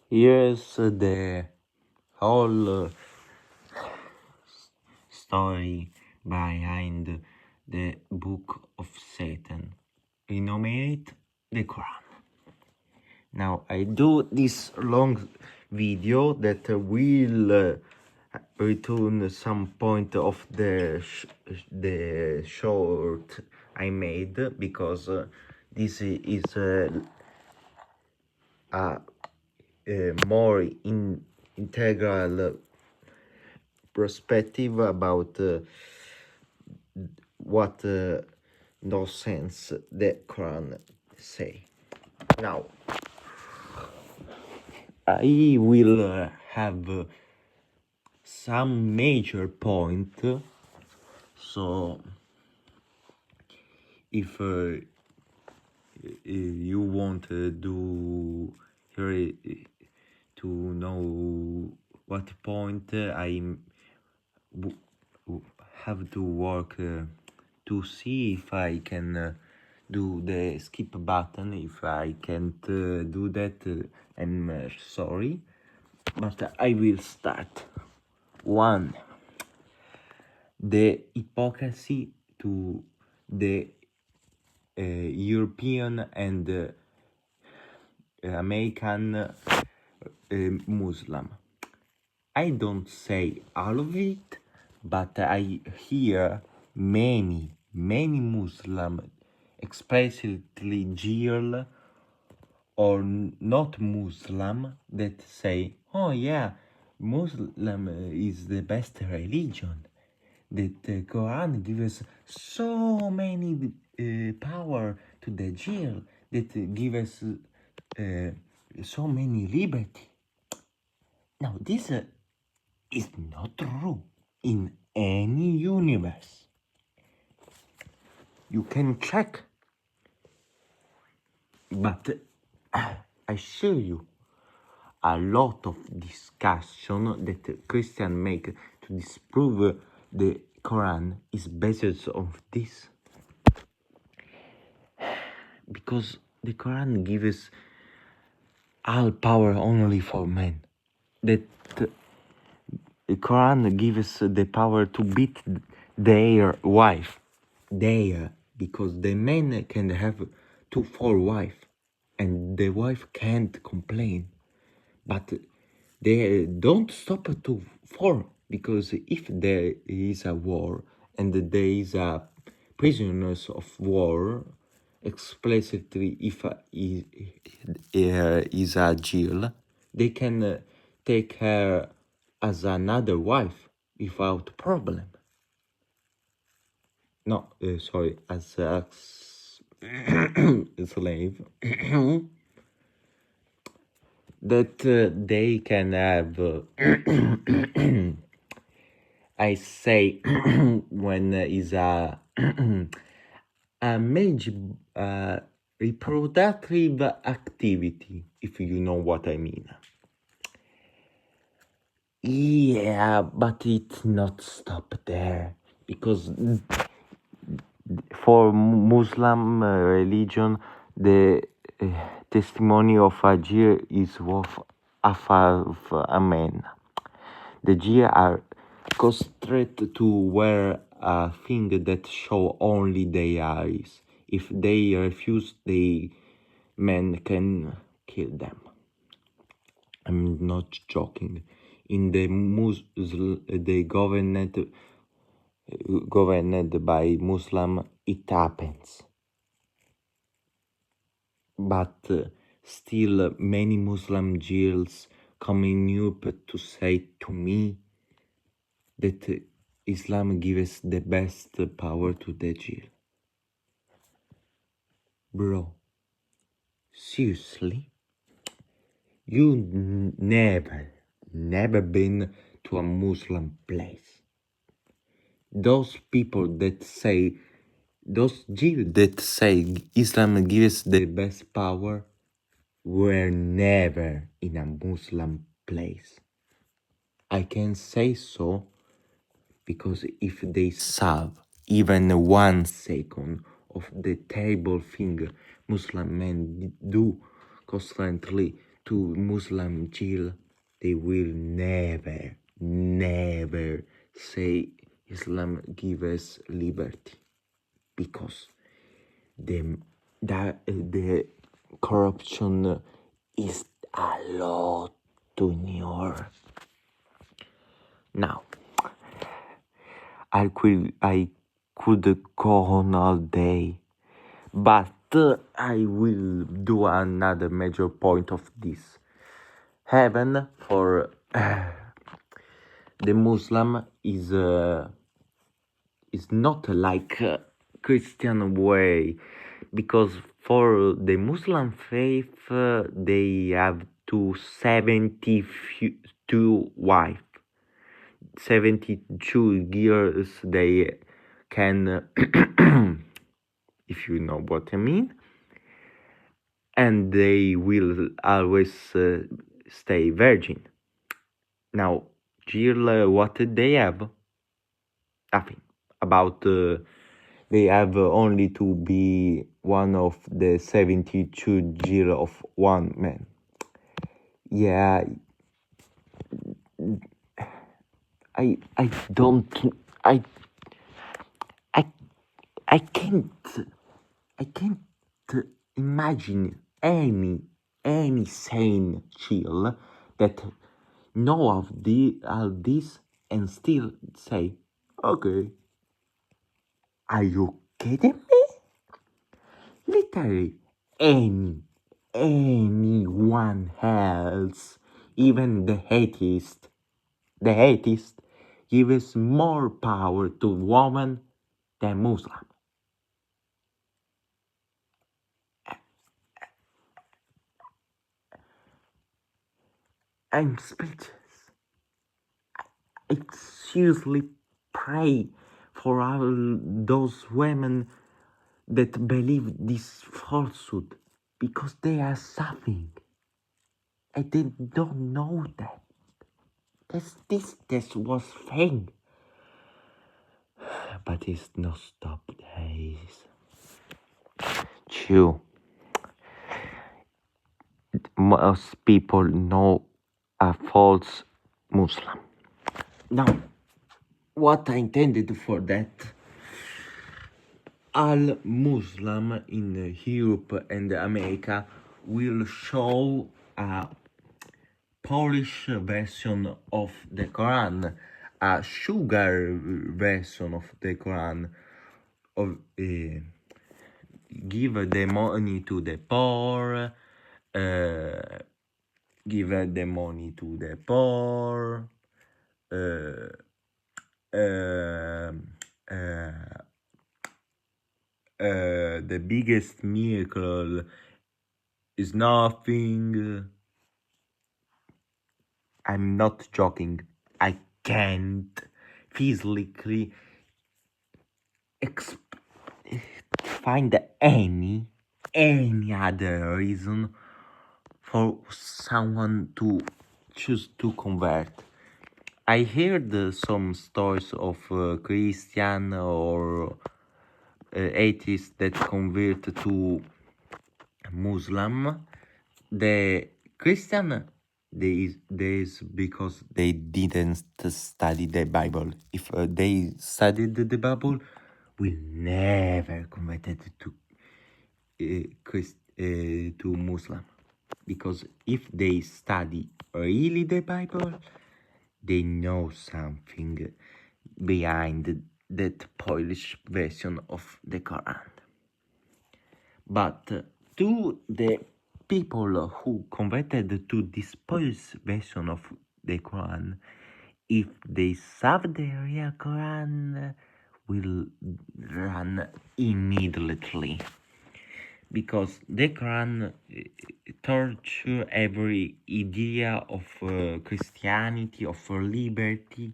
Here's the whole story behind the Book of Satan, renominate the Quran. Now I do this long video that will return some point of the short I made, because this is a more integral perspective about what nonsense the Quran say. Now I will have some major point, so if you want to know what point I have to work to see if I can do the skip button. If I can't do that, I'm sorry, but I will start. 1. The hypocrisy to the European and American Muslim. I don't say all of it, but I hear many Muslim explicitly jeer or not Muslim that say, oh yeah, Muslim is the best religion. That the Quran gives so many power to the jail, that gives so many liberty. Now this is not true in any universe. You can check, but I show you a lot of discussion that Christians make to disprove the Quran is based on this, because the Quran gives all power only for men. That the Quran gives the power to beat their wife, because the men can have 2-4 wives and the wife can't complain, but they don't stop at 2-4, because if there is a war and there is a prisoners of war, explicitly if is a jail, they can take her as another wife without problem. No, sorry, as a slave. That they can have, I say, when is a major reproductive activity, if you know what I mean. Yeah, but it's not stop there, because for Muslim religion, the testimony of a Jew is worth half of a man. The Jews are constrained to wear a thing that show only their eyes. If they refuse, the men can kill them. I'm not joking. In the they governed by Muslim, it happens. But still many Muslim Jews coming up to say to me that Islam gives the best power to the Jew. Bro, seriously? You never been to a Muslim place. Those people that say, those Jews that say Islam gives the best power were never in a Muslim place. I can say so because if they solve even 1 second of the terrible thing Muslim men do constantly to Muslim jail, they will never say Islam gives us liberty, because the corruption is a lot too near. Now, I could go on all day, but I will do another major point of this. Heaven for the Muslim is not like Christian way, because for the Muslim faith they have to 72 wife, 72 years they can if you know what I mean, and they will always stay virgin. Now, Jill, what did they have? Nothing. About they have only to be one of the 72 Jill of one man. Yeah, I don't I I I can't imagine any sane chill that know of all this and still say, okay, are you kidding me? Literally anyone else, even the atheist gives more power to woman than Muslim. I'm speechless. I seriously pray for all those women that believe this falsehood, because they are suffering. And they don't know that. This was fake. But it's not stop days. True. Most people know a false Muslim. Now, what I intended for that, all Muslim in Europe and America will show a Polish version of the Quran, a sugar version of the Quran, of give the money to the poor, give the money to the poor, the biggest miracle is nothing. I'm not joking. I can't physically find any other reason for someone to choose to convert. I heard some stories of Christian or atheists that convert to Muslim. The Christian, there is because they didn't study the Bible. If they studied the Bible, we never converted to to Muslim, because if they study really the Bible, they know something behind that Polish version of the Quran. But to the people who converted to this Polish version of the Quran, if they serve the real Quran, will run immediately, because the Quran torture every idea of Christianity, of liberty.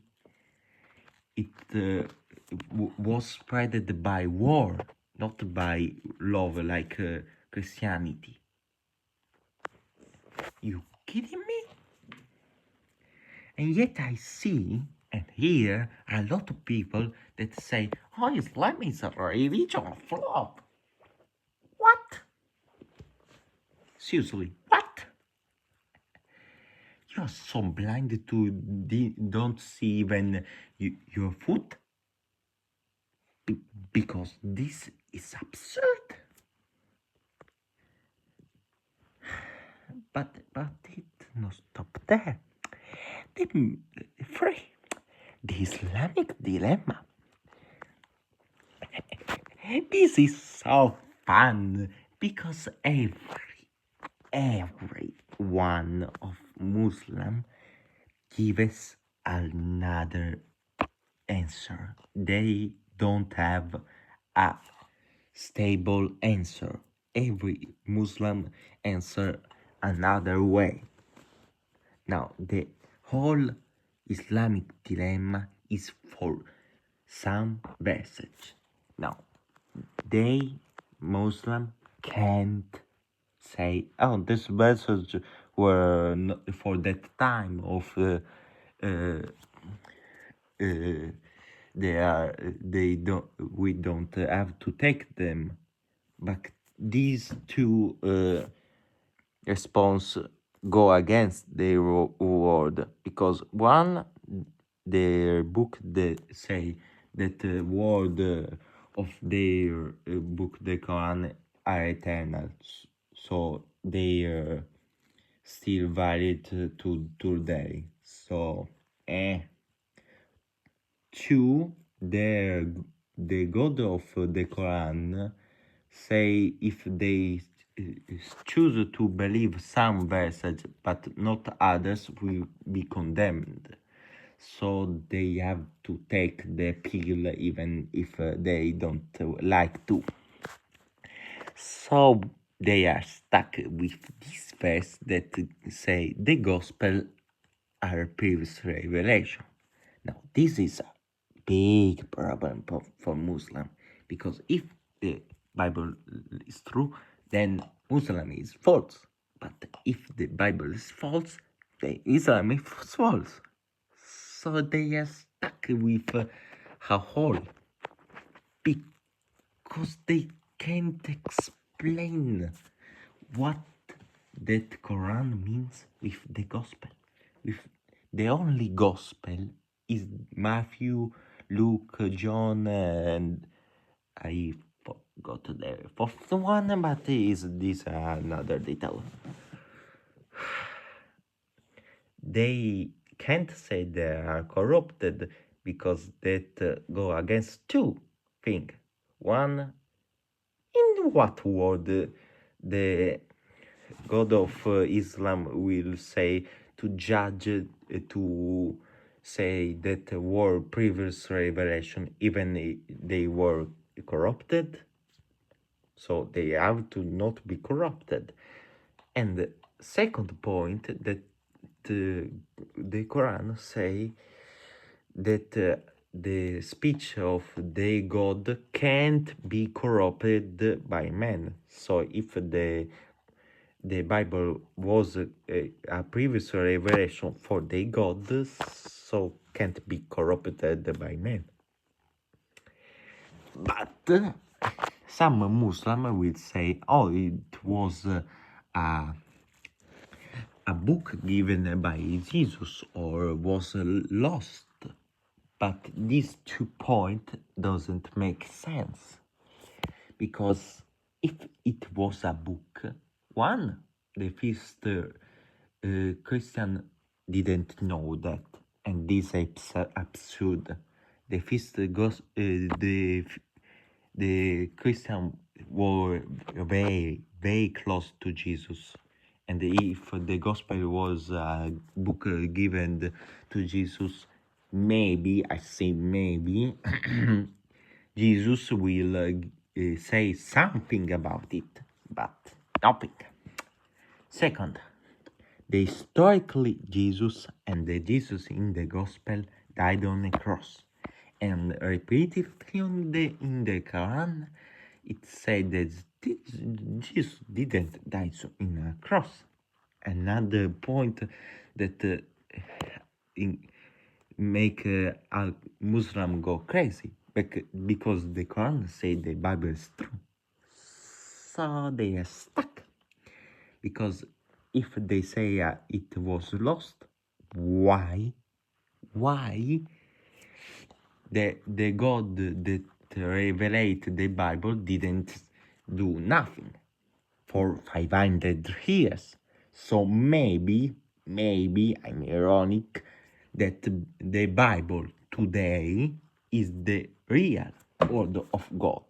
It was spread by war, not by love like Christianity. You kidding me? And yet I see and hear a lot of people that say, oh, Islam is a religion of love. What? Seriously, what? are so blind to don't see even your foot? Because this is absurd. But it not stop there. The three, the Islamic dilemma. This is so fun because every one of Muslim gives another answer. They don't have a stable answer. Every Muslim answer another way. Now, the whole Islamic dilemma is for some verses. Now, they, Muslim, can't say, oh, this verses were not for that time of we don't have to take them. But these two response go against their word, because one, their book, they say that the word of their book, the Quran, are eternal, so they are still valid to today. So two, the God of the Quran say if they choose to believe some verses but not others, will be condemned. So they have to take the pill even if they don't like to. So they are stuck with this verse that say the gospel are previous revelation. Now this is a big problem for Muslim, because if the Bible is true, then Muslim is false. But if the Bible is false, the Islam is false. So they are stuck with a hole, because they can't explain what that Quran means with the gospel. With the only gospel is Matthew, Luke, John, and I forgot the fourth one, but this another detail. They can't say they are corrupted because that go against two things. One, in what word the God of Islam will say to judge, to say that were previous revelation, even they were corrupted, so they have to not be corrupted. And the second point, that the Quran say that the speech of the God can't be corrupted by man. So if the Bible was a previous revelation for the God, so can't be corrupted by man. But some Muslim will say, oh, it was a book given by Jesus, or was lost. But these 2 points doesn't make sense, because if it was a book, one, the first Christian didn't know that, and this is absurd. The first the Christian were very close to Jesus, and if the gospel was a book given to Jesus, maybe, I say maybe, Jesus will say something about it, but nothing. Second, the historically Jesus and the Jesus in the gospel died on a cross, and repeatedly in the Quran it said that Jesus didn't die in a cross. Another point that make a Muslim go crazy, because the Quran say the Bible is true, so they are stuck. Because if they say it was lost, why the God that revelate the Bible didn't do nothing for 500 years. So maybe I'm ironic that the Bible today is the real word of God.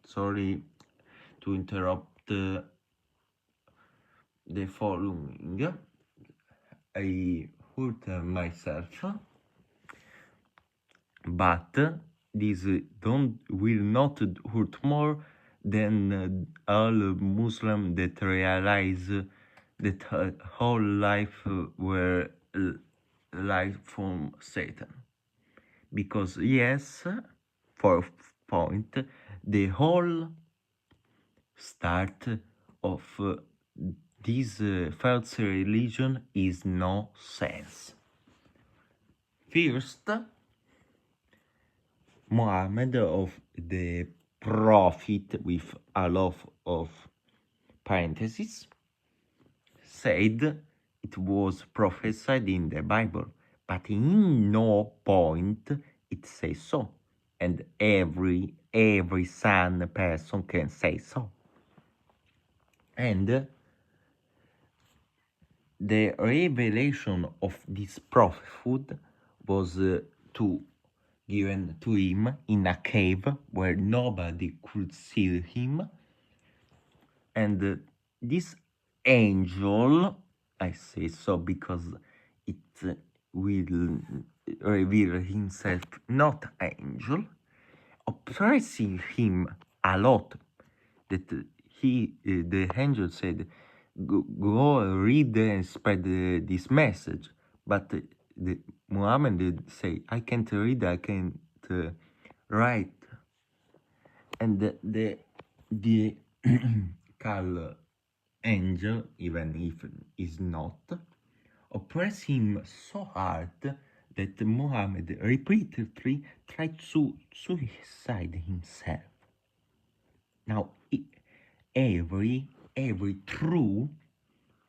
Sorry to interrupt the following. I hurt myself, but this will not hurt more than all Muslims that realize that whole life were life from Satan. Because yes, for point, the whole start of this false religion is no sense. First, Muhammad of the prophet with a lot of parentheses said it was prophesied in the Bible, but in no point it says so, and every sane person can say so. And the revelation of this prophethood was given to him in a cave where nobody could see him, and this angel, I say so because it will reveal himself not angel, oppressing him a lot, that the angel said, go read and spread this message, but Muhammad say, I can't read, I can't write, and the Carl angel, even if is not, oppress him so hard that Muhammad repeatedly tried to suicide himself. Now, every true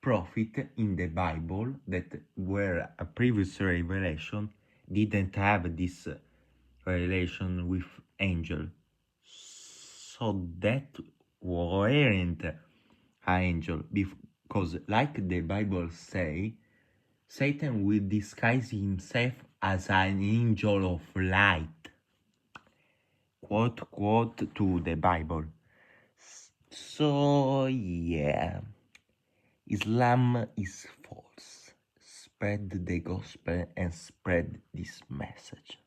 prophet in the Bible that were a previous revelation didn't have this relation with angel, so that weren't an angel, because like the Bible say, Satan will disguise himself as an angel of light, quote to the Bible. So yeah, Islam is false. Spread the gospel and spread this message.